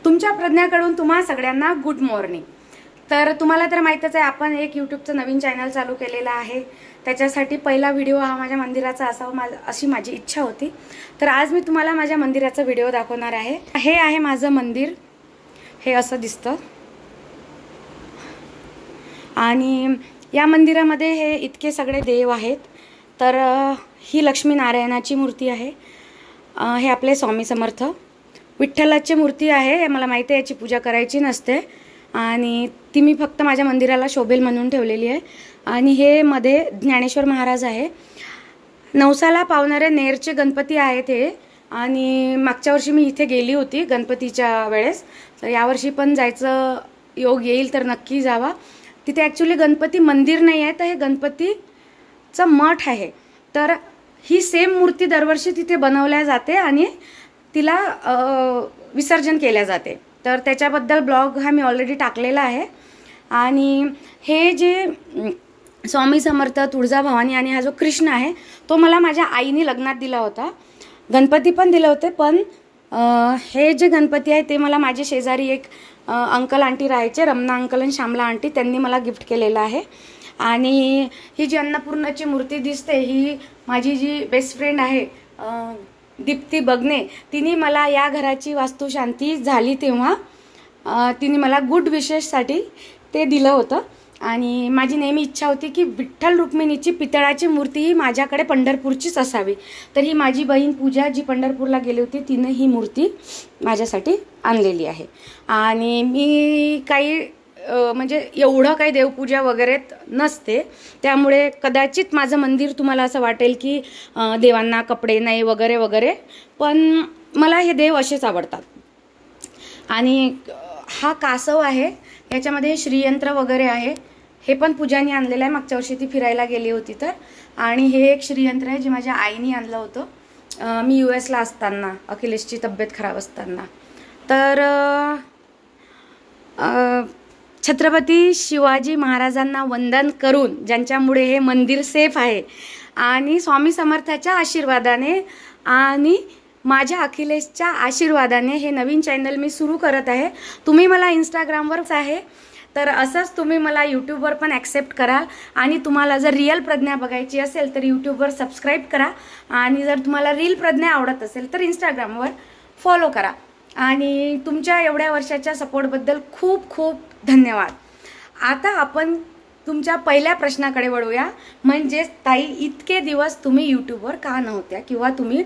तुमच्या प्रज्ञाकडून तुम्हा सगळ्यांना गुड मॉर्निंग। तर तुम्हाला तर माहितच आहे आपण एक यूट्यूबचं नवीन चॅनल चालू केलेलं आहे। त्याच्यासाठी पहिला व्हिडिओ हा माझ्या मंदिराचा असावा अशी माझी इच्छा होती। तर आज मी तुम्हाला माझ्या मंदिराचा व्हिडिओ दाखवणार आहे। हे आहे माझं मंदिर, हे असं दिसतं आणि या मंदिरामध्ये हे इतके सगळे देव आहेत। तर ही लक्ष्मीनारायणाची मूर्ती आहे, हे आपले स्वामी समर्थ, विठ्ठलाची मूर्ती आहे। हे मला माहिती आहे याची पूजा करायची नसते आणि ती मी फक्त माझ्या मंदिराला शोभेल म्हणून ठेवलेली आहे। आणि हे मध्ये ज्ञानेश्वर महाराज आहे। नवसाला पावणारे नेरचे गणपती आहेत हे। आणि मागच्या वर्षी मी इथे गेली होती गणपतीच्या वेळेस, तर यावर्षी पण जायचं योग येईल तर नक्की जावा। तिथे ॲक्च्युली गणपती मंदिर नाही आहे, तर हे गणपतीचं मठ आहे। तर ही सेम मूर्ती दरवर्षी तिथे बनवल्या जाते आणि तिला विसर्जन केल्या जाते। तर त्याच्याबद्दल ब्लॉग हा मी ऑलरेडी टाकलेला आहे। आणि हे जे स्वामी समर्थ, तुळजाभवानी आणि हा जो कृष्ण आहे तो मला माझ्या आईने लग्नात दिला होता। गणपती पण दिले होते, पण हे जे गणपती आहे ते मला माझे शेजारी एक अंकल आंटी राहायचे, रमना अंकल आणि श्यामला आंटी, त्यांनी मला गिफ्ट केलेलं आहे। आणि ही जी अन्नपूर्णाची मूर्ती दिसते ही माझी जी बेस्ट फ्रेंड आहे दीप्ती बगने, तिने मला या घराची वास्तुशांती झाली तेव्हा तिने मला गुड विशेषसाठी ते दिलं होतं। आणि माझी नेहमी इच्छा होती की विठ्ठल रुक्मिणीची पितळाची मूर्ती ही माझ्याकडे पंढरपूरचीच असावी। तर ही माझी बहीण पूजा जी पंढरपूरला गेली होती तिने ही मूर्ती माझ्यासाठी आणलेली आहे। आणि मी काही म्हणजे एवढं काही देवपूजा वगैरे नसते, त्यामुळे कदाचित माझं मंदिर तुम्हाला असं वाटेल की देवांना कपडे नाही वगैरे वगैरे, पण मला हे देव असेच आवडतात। आणि हा कासव आहे, याच्यामध्ये श्रीयंत्र वगैरे आहे, हे पण पूजाने आणलेलं आहे, मागच्या वर्षी ती फिरायला गेली होती तर। आणि हे एक श्रीयंत्र आहे जे माझ्या आईने आणलं होतं मी US ला असताना, अखिलेशची तब्येत खराब असताना। तर छत्रपती शिवाजी महाराजांना वंदन करून, ज्यांच्यामुळे हे मंदिर सेफ आहे आणि स्वामी समर्थाच्या आशीर्वादाने आणि माझ्या अखिलेशच्या आशीर्वादाने हे नवीन चॅनल मी सुरू करत आहे। तुम्ही मला इंस्टाग्रामवरच आहे, तर असंच तुम्ही मला यूट्यूबवर पण ॲक्सेप्ट कराल। आणि तुम्हाला जर रिअल प्रज्ञा बघायची असेल तर यूट्यूबवर सबस्क्राईब करा, आणि जर तुम्हाला रील प्रज्ञा आवडत असेल तर इंस्टाग्रामवर फॉलो करा। आणि तुमच्या एवढ्या वर्षाच्या सपोर्टबद्दल खूप खूप धन्यवाद। आता आपण तुमच्या पहिल्या प्रश्नाकडे वळूया, म्हणजे ताई इतके दिवस तुम्ही यूट्यूबवर का नव्हत्या किंवा तुम्ही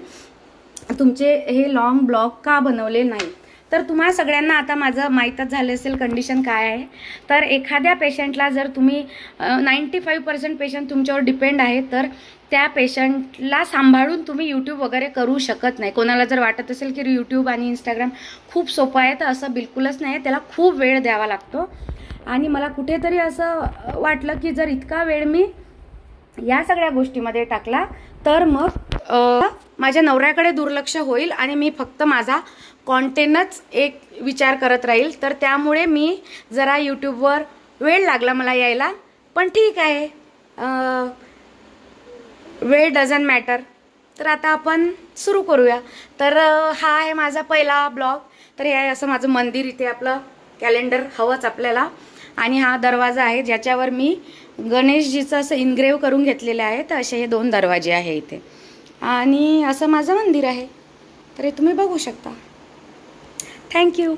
तुमचे हे लॉंग ब्लॉग का बनवले नाही। तर तुम्हा सगळ्यांना आता माझं माहीतच झालं असेल कंडिशन काय आहे। तर एखाद्या पेशंटला जर तुम्ही 95% पेशंट तुमच्यावर डिपेंड आहे, तर त्या पेशंटला सांभाळून तुम्ही यूट्यूब वगैरे करू शकत नाही। कोणाला जर वाटत असेल की यूट्यूब आणि इंस्टाग्राम खूप सोपं आहे, तर असं बिलकुलच नाही आहे, त्याला खूप वेळ द्यावा लागतो। आणि मला कुठेतरी असं वाटलं की जर इतका वेळ मी या सगळ्या गोष्टीमध्ये टाकला तर मग माझ्या नवऱ्याकडे दुर्लक्ष होईल आणि मी फक्त माझा कॉन्टेंटच एक विचार करत राहील। तर त्यामुळे मी जरा यूट्यूबवर वेळ लागला मला यायला, पण ठीक आहे, वेळ डझंट मॅटर। तर आता आपण सुरू करूया। तर हा आहे माझा पहिला ब्लॉग। तर हे आहे असं माझं मंदिर, इथे आपलं कॅलेंडर हवंच आपल्याला। आणि हा दरवाजा आहे ज्याच्यावर मी गणेशजीचं असं इनग्रेव करून घेतलेलं आहे। तर असे हे 2 दरवाजे आहे इथे, आणि असं माझं मंदिर आहे। तर हे तुम्ही बघू शकता। थँक्यू।